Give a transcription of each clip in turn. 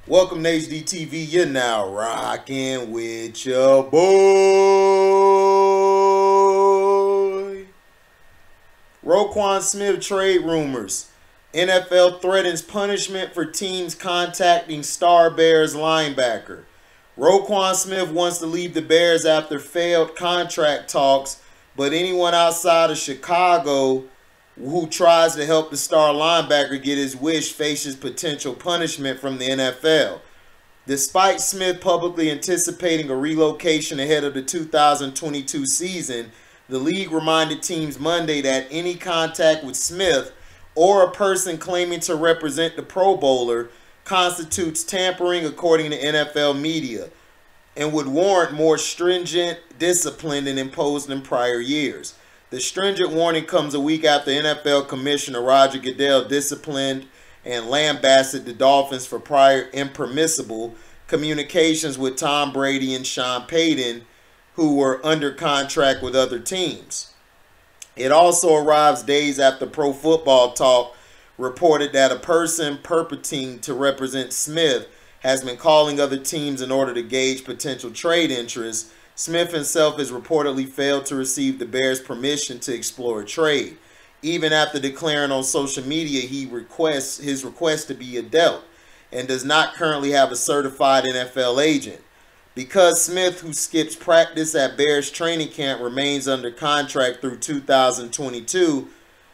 Welcome to HDTV. You're now rocking with your boy. Roquan Smith trade rumors. NFL threatens punishment for teams contacting star Bears linebacker. Roquan Smith wants to leave the Bears after failed contract talks, but anyone outside of Chicago who tries to help the star linebacker get his wish faces potential punishment from the NFL. Despite Smith publicly anticipating a relocation ahead of the 2022 season, the league reminded teams Monday that any contact with Smith or a person claiming to represent the Pro Bowler constitutes tampering according to NFL media and would warrant more stringent discipline than imposed in prior years. The stringent warning comes a week after NFL Commissioner Roger Goodell disciplined and lambasted the Dolphins for prior impermissible communications with Tom Brady and Sean Payton, who were under contract with other teams. It also arrives days after Pro Football Talk reported that a person purporting to represent Smith has been calling other teams in order to gauge potential trade interest. Smith himself has reportedly failed to receive the Bears' permission to explore a trade. Even after declaring on social media his request to be dealt, and does not currently have a certified NFL agent. Because Smith, who skips practice at Bears training camp, remains under contract through 2022,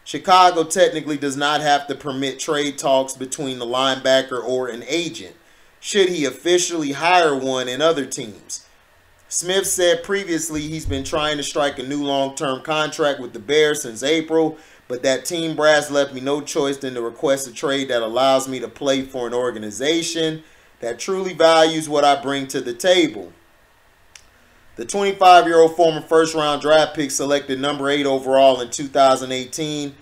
Chicago technically does not have to permit trade talks between the linebacker or an agent, should he officially hire one in other teams. Smith said previously he's been trying to strike a new long-term contract with the Bears since April, but that team brass left me no choice than to request a trade that allows me to play for an organization that truly values what I bring to the table. The 25-year-old former first-round draft pick selected number 8 overall in 2018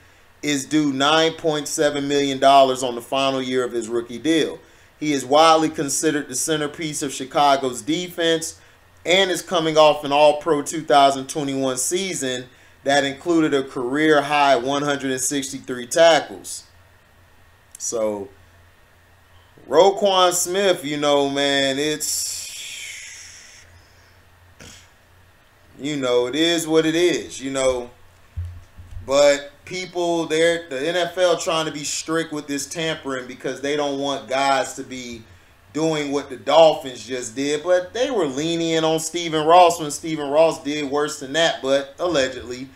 is due $9.7 million on the final year of his rookie deal. He is widely considered the centerpiece of Chicago's defense and is coming off an All-Pro 2021 season that included a career-high 163 tackles. So, Roquan Smith, man, it is what it is, But people, the NFL trying to be strict with this tampering because they don't want guys to be doing what the Dolphins just did, but they were lenient on Stephen Ross when Stephen Ross did worse than that, but allegedly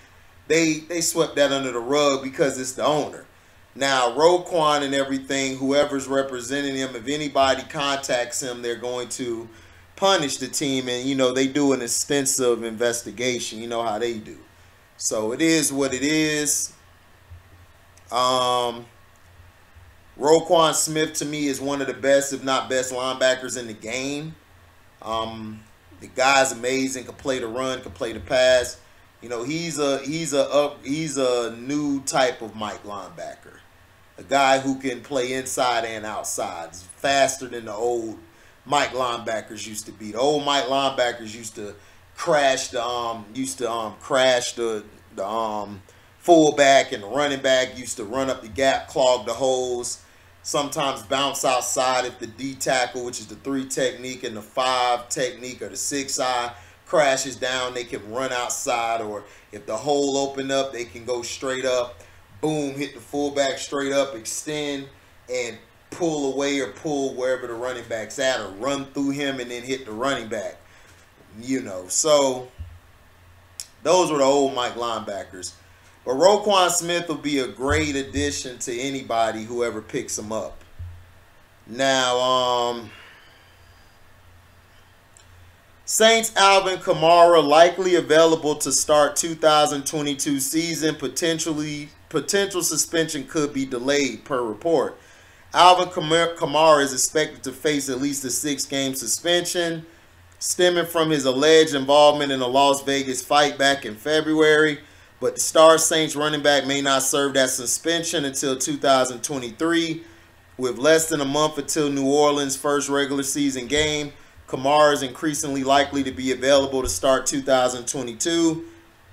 they swept that under the rug because it's the owner. Now, Roquan and everything, whoever's representing him, if anybody contacts him, they're going to punish the team, and, they do an extensive investigation. You know how they do. So it is what it is. Roquan Smith, to me, is one of the best, if not best, linebackers in the game. The guy's amazing. Can play the run, can play the pass. He's a new type of Mike linebacker. A guy who can play inside and outside. He's faster than the old Mike linebackers used to be. The old Mike linebackers used to crash the fullback, and the running back used to run up the gap, clog the holes, sometimes bounce outside if the D tackle, which is the 3 technique, and the 5 technique or the 6-eye crashes down, they can run outside, or if the hole open up, they can go straight up, boom, hit the fullback straight up, extend, and pull away or pull wherever the running back's at, or run through him and then hit the running back. So those were the old Mike linebackers. But Roquan Smith will be a great addition to anybody, whoever picks him up. Now, Saints Alvin Kamara likely available to start 2022 season. Potential suspension could be delayed per report. Alvin Kamara is expected to face at least a 6-game suspension stemming from his alleged involvement in a Las Vegas fight back in February. But the star Saints running back may not serve that suspension until 2023. With less than a month until New Orleans' first regular season game, Kamara is increasingly likely to be available to start 2022.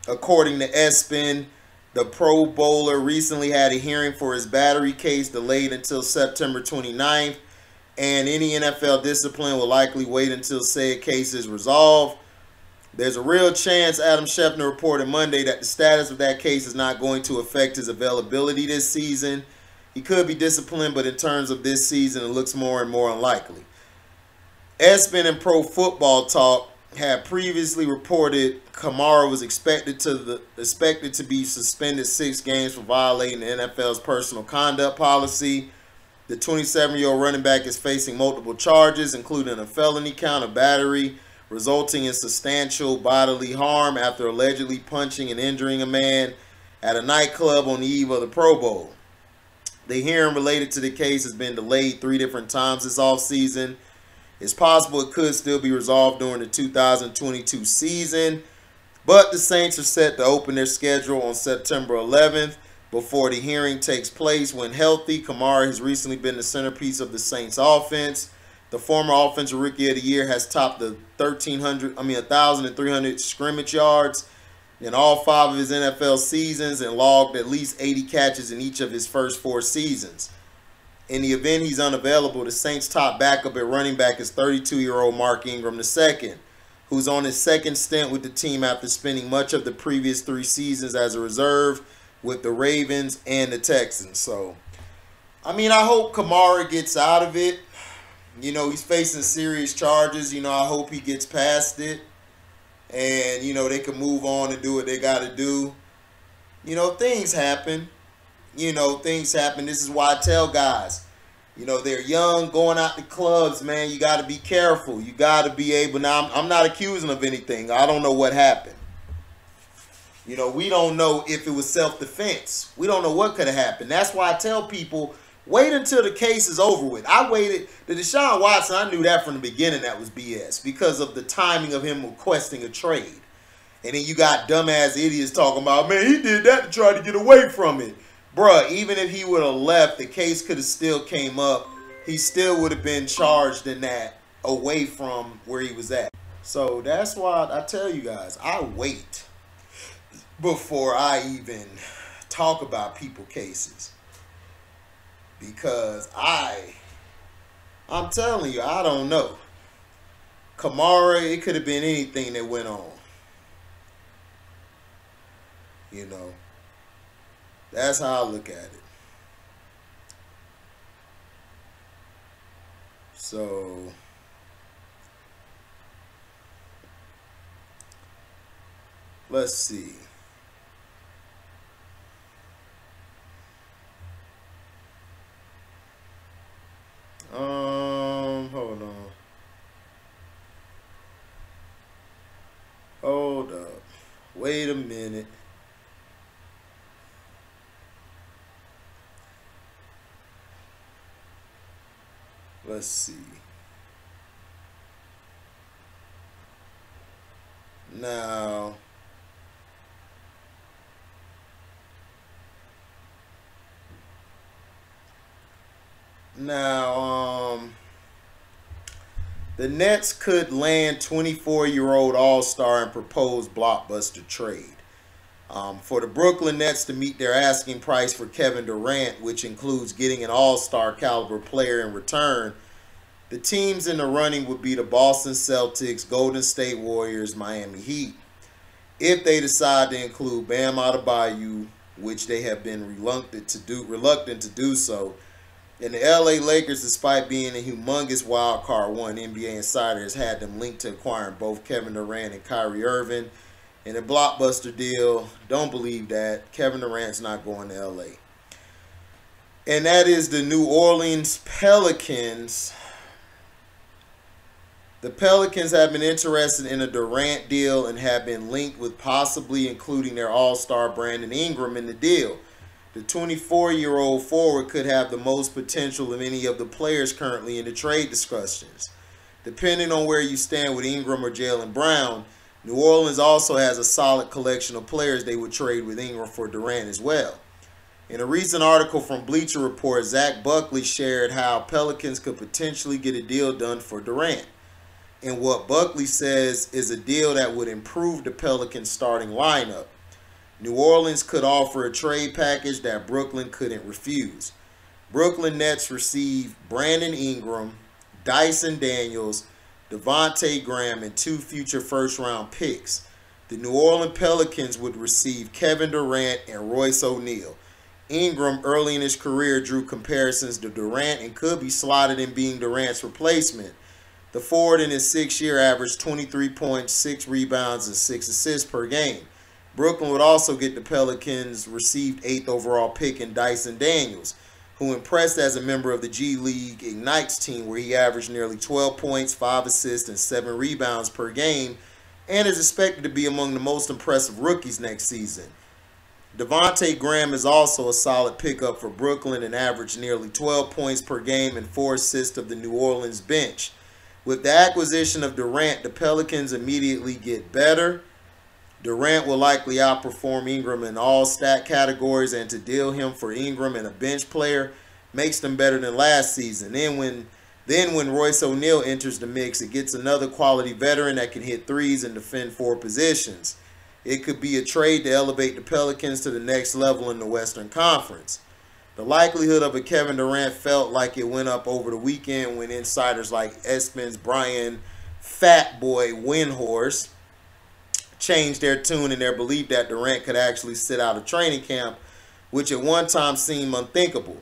According to espn, the Pro Bowler recently had a hearing for his battery case delayed until September 29th. and any NFL discipline will likely wait until said case is resolved. There's a real chance, Adam Schefter reported Monday, that the status of that case is not going to affect his availability this season. He could be disciplined, but in terms of this season, it looks more and more unlikely. espn and Pro Football Talk had previously reported Kamara was expected to be suspended 6 games for violating the NFL's personal conduct policy. The 27-year-old running back is facing multiple charges, including a felony count of battery, resulting in substantial bodily harm after allegedly punching and injuring a man at a nightclub on the eve of the Pro Bowl. The hearing related to the case has been delayed 3 different times this offseason. It's possible it could still be resolved during the 2022 season, but the Saints are set to open their schedule on September 11th before the hearing takes place. When healthy, Kamara has recently been the centerpiece of the Saints offense. The former Offensive Rookie of the Year has topped the 1,300 scrimmage yards in all 5 of his NFL seasons and logged at least 80 catches in each of his first 4 seasons. In the event he's unavailable, the Saints' top backup at running back is 32-year-old Mark Ingram II, who's on his 2nd stint with the team after spending much of the previous 3 seasons as a reserve with the Ravens and the Texans. So, I mean, I hope Kamara gets out of it. You know, he's facing serious charges. You know, I hope he gets past it. And, you know, they can move on and do what they got to do. You know, things happen. You know, things happen. This is why I tell guys, you know, they're young, going out to clubs, man. You got to be careful. You got to be able. Now, I'm not accusing of anything. I don't know what happened. You know, we don't know if it was self-defense. We don't know what could have happened. That's why I tell people, wait until the case is over with. I waited. The Deshaun Watson, I knew that from the beginning that was BS because of the timing of him requesting a trade. And then you got dumbass idiots talking about, man, he did that to try to get away from it. Bruh, even if he would have left, the case could have still came up. He still would have been charged in that away from where he was at. So that's why I tell you guys, I wait before I even talk about people cases. Because I'm telling you, I don't know. Kamara, it could have been anything that went on. You know. That's how I look at it. So, let's see. Hold on. Hold up. Wait a minute. Let's see. Now, the Nets could land 24-year-old All-Star and proposed blockbuster trade. For the Brooklyn Nets to meet their asking price for Kevin Durant, which includes getting an All-Star caliber player in return, the teams in the running would be the Boston Celtics, Golden State Warriors, Miami Heat. If they decide to include Bam Adebayo, which they have been reluctant to do so, and the LA Lakers, despite being a humongous wild card, one NBA insider has had them linked to acquiring both Kevin Durant and Kyrie Irving. In a blockbuster deal, don't believe that. Kevin Durant's not going to LA. And that is the New Orleans Pelicans. The Pelicans have been interested in a Durant deal and have been linked with possibly including their All-Star Brandon Ingram in the deal. The 24-year-old forward could have the most potential of any of the players currently in the trade discussions. Depending on where you stand with Ingram or Jaylen Brown, New Orleans also has a solid collection of players they would trade with Ingram for Durant as well. In a recent article from Bleacher Report, Zach Buckley shared how Pelicans could potentially get a deal done for Durant. And what Buckley says is a deal that would improve the Pelicans' starting lineup. New Orleans could offer a trade package that Brooklyn couldn't refuse. Brooklyn Nets receive Brandon Ingram, Dyson Daniels, Devontae Graham, and 2 future first-round picks. The New Orleans Pelicans would receive Kevin Durant and Royce O'Neal. Ingram, early in his career, drew comparisons to Durant and could be slotted in being Durant's replacement. The forward in his 6th year averaged 23 points, 6 rebounds, and 6 assists per game. Brooklyn would also get the Pelicans' received 8th overall pick in Dyson Daniels, who impressed as a member of the G League Ignites team, where he averaged nearly 12 points, 5 assists, and 7 rebounds per game, and is expected to be among the most impressive rookies next season. Devontae Graham is also a solid pickup for Brooklyn and averaged nearly 12 points per game and 4 assists of the New Orleans bench. With the acquisition of Durant, the Pelicans immediately get better. Durant will likely outperform Ingram in all stat categories, and to deal him for Ingram and a bench player makes them better than last season. Then when Royce O'Neal enters the mix, it gets another quality veteran that can hit threes and defend 4 positions. It could be a trade to elevate the Pelicans to the next level in the Western Conference. The likelihood of a Kevin Durant felt like it went up over the weekend when insiders like espn's Brian Fatboy Windhorse changed their tune in their belief that Durant could actually sit out of training camp, which at one time seemed unthinkable.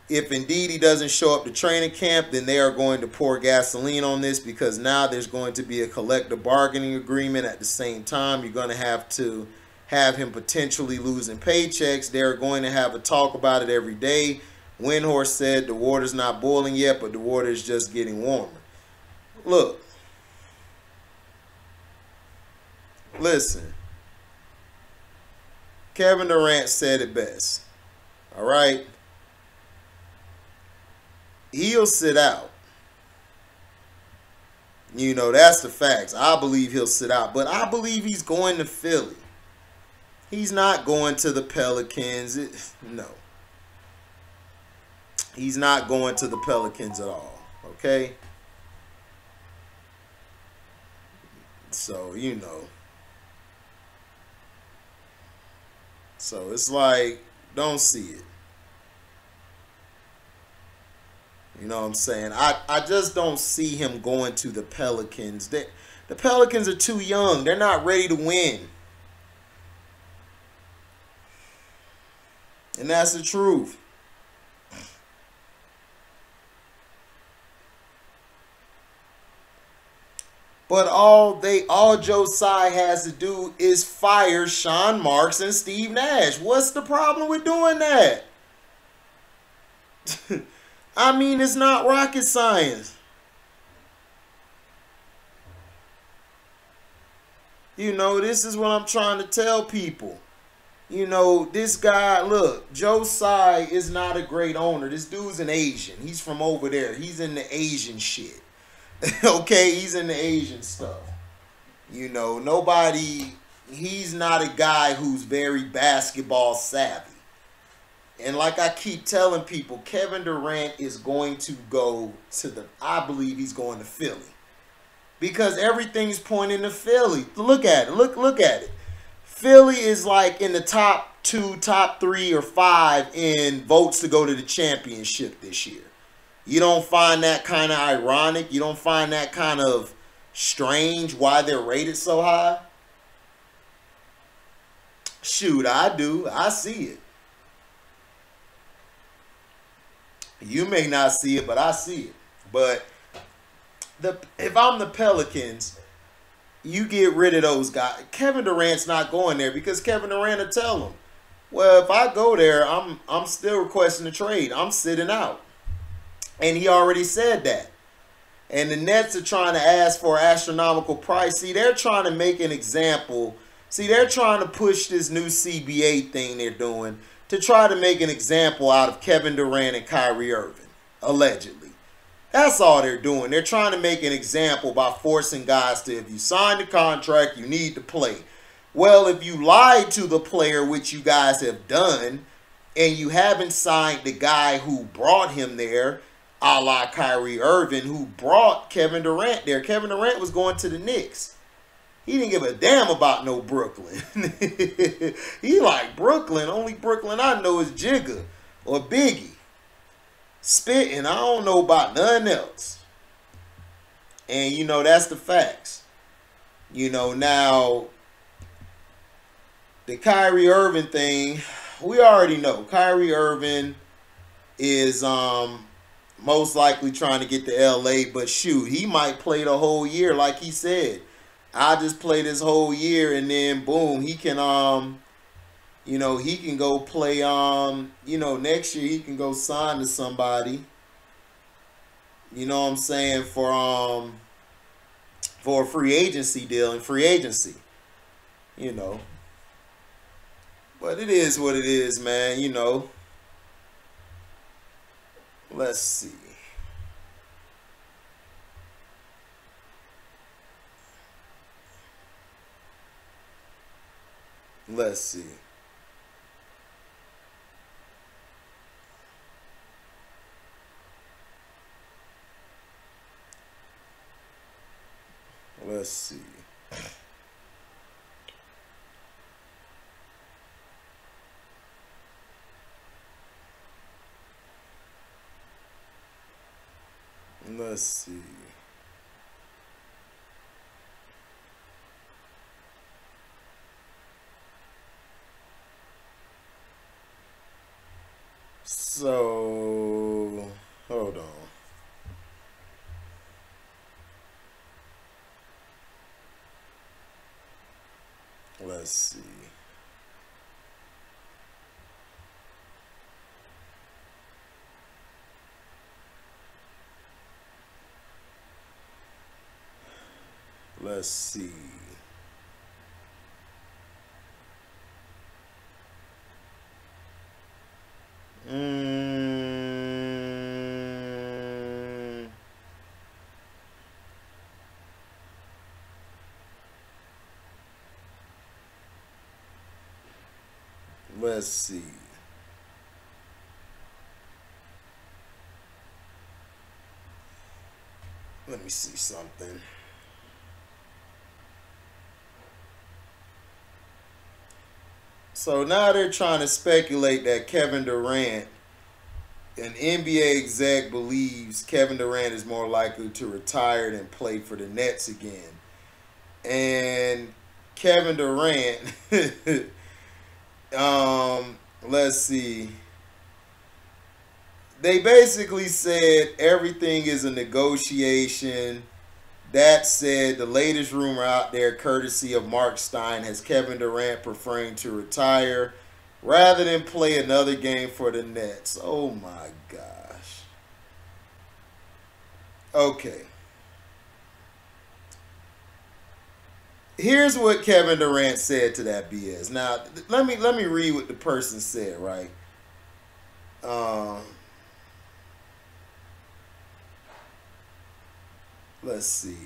If indeed he doesn't show up to training camp, then they are going to pour gasoline on this, because now there's going to be a collective bargaining agreement. At the same time, you're going to have him potentially losing paychecks. They're going to have a talk about it every day. Windhorse said the water's not boiling yet, but the water is just getting warmer. Look. Listen. Kevin Durant said it best. All right? He'll sit out. You know, that's the facts. I believe he'll sit out. But I believe he's going to Philly. He's not going to the Pelicans. No. He's not going to the Pelicans at all. Okay? So, you know. So, it's like, don't see it. You know what I'm saying? I just don't see him going to the Pelicans. The Pelicans are too young. They're not ready to win. And that's the truth. But all Joe Tsai has to do is fire Sean Marks and Steve Nash. What's the problem with doing that? I mean, it's not rocket science. You know, this is what I'm trying to tell people. You know, this guy, look, Joe Tsai is not a great owner. This dude's an Asian. He's from over there. He's in the Asian shit. Okay, he's in the Asian stuff. You know, he's not a guy who's very basketball savvy. And like I keep telling people, Kevin Durant is going to go to I believe he's going to Philly. Because everything's pointing to Philly. Look at it. Look at it. Philly is like in the top 2, top 3, or 5 in votes to go to the championship this year. You don't find that kind of ironic? You don't find that kind of strange why they're rated so high? Shoot, I do. I see it. You may not see it, but I see it. But if I'm the Pelicans, you get rid of those guys. Kevin Durant's not going there, because Kevin Durant will tell him, well, if I go there, I'm still requesting a trade. I'm sitting out. And he already said that. And the Nets are trying to ask for an astronomical price. See, they're trying to make an example. See, they're trying to push this new CBA thing they're doing to try to make an example out of Kevin Durant and Kyrie Irving, allegedly. That's all they're doing. They're trying to make an example by forcing guys to, if you sign the contract, you need to play. Well, if you lied to the player, which you guys have done, and you haven't signed the guy who brought him there, a la Kyrie Irving, who brought Kevin Durant there. Kevin Durant was going to the Knicks. He didn't give a damn about no Brooklyn. He like Brooklyn. Only Brooklyn I know is Jigga or Biggie. Spitting. I don't know about nothing else. And, you know, that's the facts. You know, now, the Kyrie Irving thing, we already know. Kyrie Irving is most likely trying to get to LA, but shoot, he might play the whole year like he said. I'll just play this whole year and then boom, he can you know, he can go play you know, next year he can go sign to somebody. You know what I'm saying, for a free agency deal in free agency. You know. But it is what it is, man, you know. Let's see. Let's see. Let's see. Let's see. So, hold on. Let's see. Let's see. Let's see. Let me see something. So now they're trying to speculate that Kevin Durant, an NBA exec, believes Kevin Durant is more likely to retire than play for the Nets again. And Kevin Durant, let's see. They basically said everything is a negotiation. That said, the latest rumor out there, courtesy of Mark Stein, has Kevin Durant preferring to retire rather than play another game for the Nets. Oh my gosh. Okay. Here's what Kevin Durant said to that BS. Now, let me read what the person said, right? Let's see.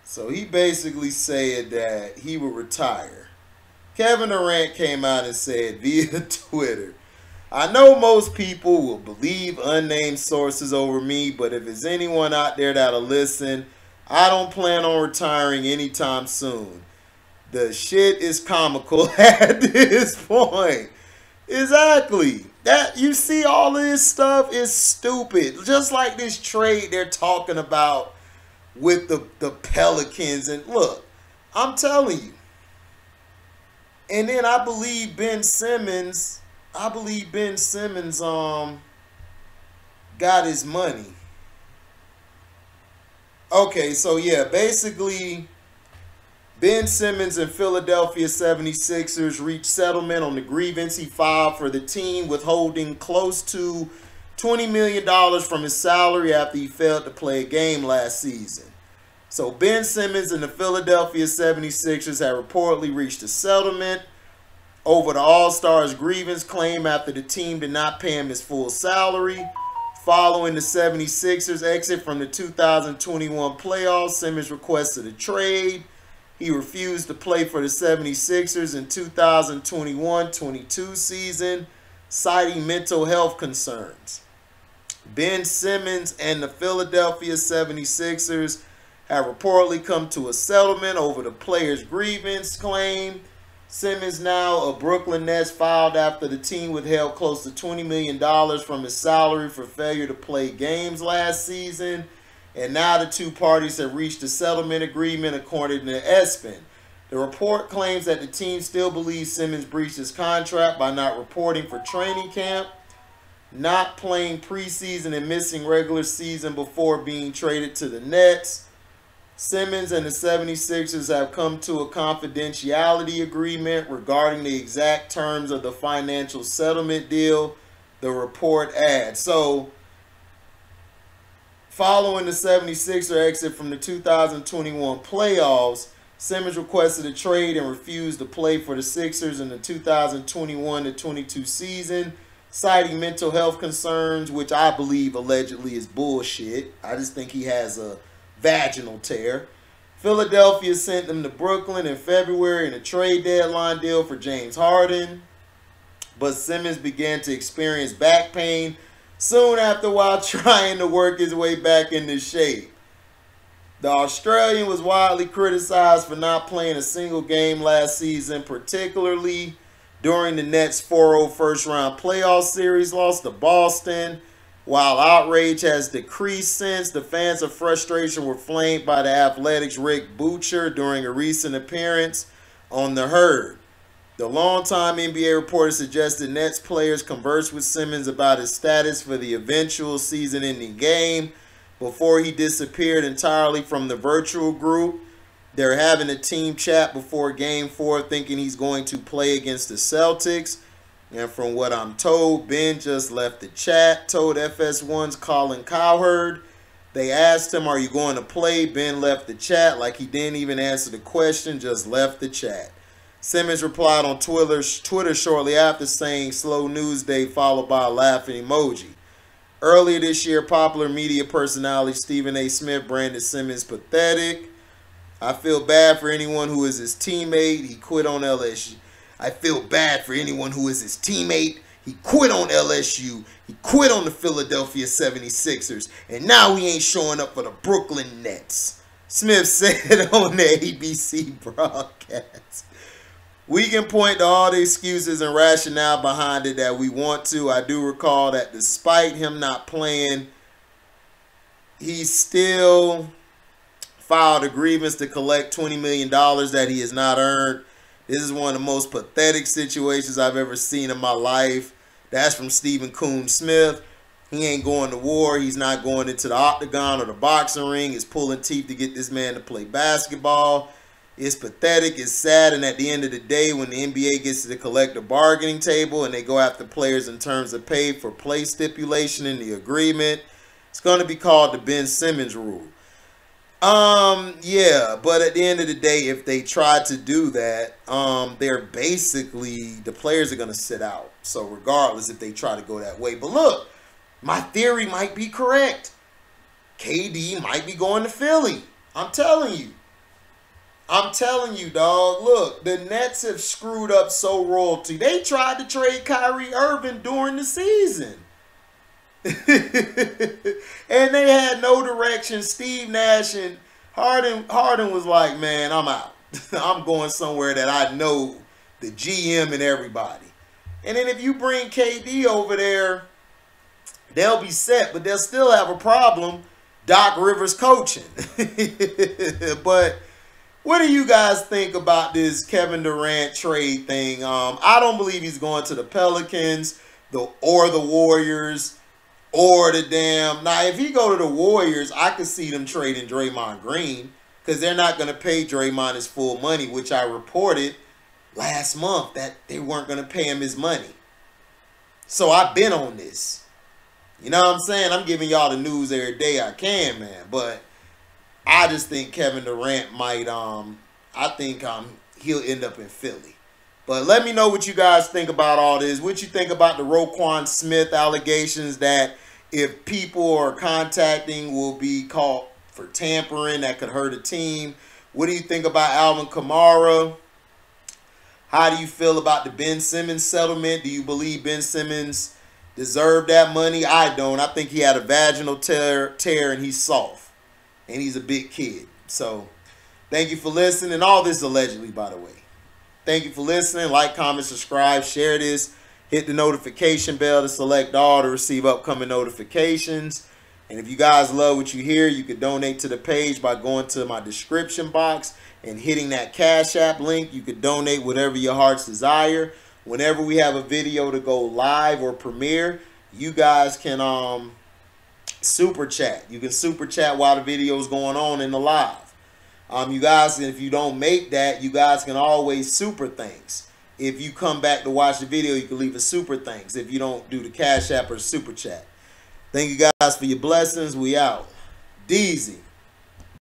So he basically said that he would retire. Kevin Durant came out and said via Twitter, "I know most people will believe unnamed sources over me, but if there's anyone out there that'll listen, I don't plan on retiring anytime soon. The shit is comical at this point." Exactly. That, you see, all of this stuff is stupid. Just like this trade they're talking about with the Pelicans. And look, I'm telling you. And then I believe Ben Simmons got his money. Okay, so yeah, basically Ben Simmons and Philadelphia 76ers reached settlement on the grievance he filed for the team, withholding close to $20 million from his salary after he failed to play a game last season. So Ben Simmons and the Philadelphia 76ers have reportedly reached a settlement over the All-Stars grievance claim after the team did not pay him his full salary. Following the 76ers exit from the 2021 playoffs, Simmons requested a trade. He refused to play for the 76ers in 2021-22 season, citing mental health concerns. Ben Simmons and the Philadelphia 76ers have reportedly come to a settlement over the player's grievance claim. Simmons, now a Brooklyn Nets, filed after the team withheld close to $20 million from his salary for failure to play games last season. And now the two parties have reached a settlement agreement, according to espn. The report claims that the team still believes Simmons breached his contract by not reporting for training camp, not playing preseason, and missing regular season before being traded to the Nets. Simmons and the 76ers have come to a confidentiality agreement regarding the exact terms of the financial settlement deal, the report adds. So, following the 76er exit from the 2021 playoffs, Simmons requested a trade and refused to play for the Sixers in the 2021-22 season, citing mental health concerns, which I believe allegedly is bullshit. I just think he has a vaginal tear. Philadelphia sent them to Brooklyn in February in a trade deadline deal for James Harden, but Simmons began to experience back pain soon after while trying to work his way back into shape. The Australian was widely criticized for not playing a single game last season, particularly during the Nets' 4-0 first-round playoff series loss to Boston. While outrage has decreased since, the fans of frustration were flamed by the Athletic's Rick Boucher during a recent appearance on The Herd. The longtime NBA reporter suggested Nets players conversed with Simmons about his status for the eventual season-ending game before he disappeared entirely from the virtual group. They're having a team chat before Game 4, thinking he's going to play against the Celtics. And from what I'm told, Ben just left the chat, told FS1's Colin Cowherd. They asked him, "Are you going to play?" Ben left the chat like he didn't even answer the question, just left the chat. Simmons replied on Twitter shortly after, saying "slow news day," followed by a laughing emoji. Earlier this year, popular media personality Stephen A. Smith branded Simmons pathetic. "I feel bad for anyone who is his teammate. He quit on LSU. I feel bad for anyone who is his teammate. He quit on LSU. He quit on the Philadelphia 76ers. And now he ain't showing up for the Brooklyn Nets," Smith said on the ABC broadcast. "We can point to all the excuses and rationale behind it that we want to. I do recall that despite him not playing, he still filed a grievance to collect $20 million that he has not earned. This is one of the most pathetic situations I've ever seen in my life." That's from Stephen Coon Smith. He ain't going to war. He's not going into the octagon or the boxing ring. He's pulling teeth to get this man to play basketball. It's pathetic, it's sad, and at the end of the day, when the NBA gets to the collective bargaining table and they go after players in terms of pay for play stipulation in the agreement, it's going to be called the Ben Simmons rule. Yeah, but at the end of the day, if they try to do that, they're basically, the players are going to sit out. So regardless if they try to go that way. But look, my theory might be correct. KD might be going to Philly. I'm telling you. I'm telling you, dog. Look, the Nets have screwed up so royalty. They tried to trade Kyrie Irving during the season. And they had no direction. Steve Nash and Harden was like, "Man, I'm out. I'm going somewhere that I know the GM and everybody." And then if you bring KD over there, they'll be set, but they'll still have a problem. Doc Rivers coaching. But what do you guys think about this Kevin Durant trade thing? I don't believe he's going to the Pelicans or the Warriors or the damn... Now, if he go to the Warriors, I could see them trading Draymond Green because they're not going to pay Draymond his full money, which I reported last month that they weren't going to pay him his money. So I've been on this. You know what I'm saying? I'm giving y'all the news every day I can, man. But I just think Kevin Durant might, I think he'll end up in Philly. But let me know what you guys think about all this. What you think about the Roquan Smith allegations that if people are contacting will be caught for tampering that could hurt a team. What do you think about Alvin Kamara? How do you feel about the Ben Simmons settlement? Do you believe Ben Simmons deserved that money? I don't. I think he had a vaginal tear and he's soft. And he's a big kid. So, thank you for listening. All this allegedly, by the way. Thank you for listening. Like, comment, subscribe, share this. Hit the notification bell to select all to receive upcoming notifications. And if you guys love what you hear, you can donate to the page by going to my description box and hitting that Cash App link. You can donate whatever your heart's desire. Whenever we have a video to go live or premiere, you guys can super chat. You can super chat while the video is going on in the live. You guys, if you don't make that, you guys can always super thanks. If you come back to watch the video, you can leave a super thanks if you don't do the Cash App or super chat. Thank you guys for your blessings. We out. Deezy.